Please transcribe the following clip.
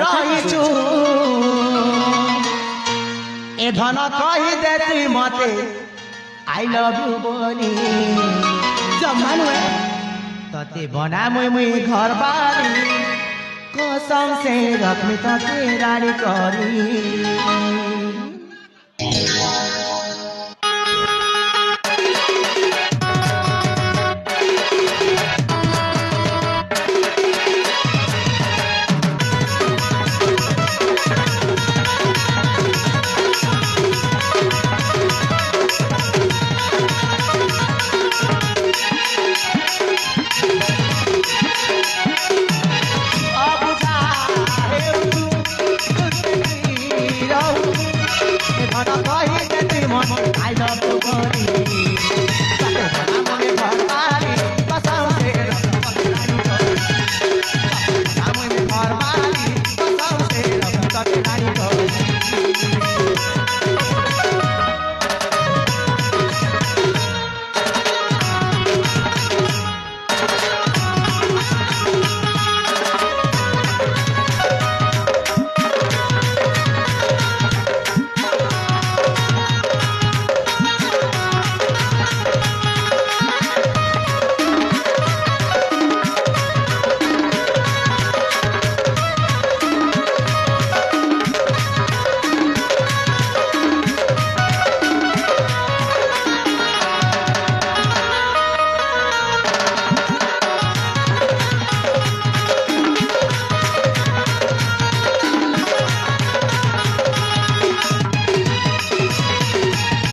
রহিছু এ ধন কহি দে তুই মতে আই লভ ইউ বলি জমা নুহে ততে বনা মুই ঘর বাড়ি कसम से रखमी तके रानी करी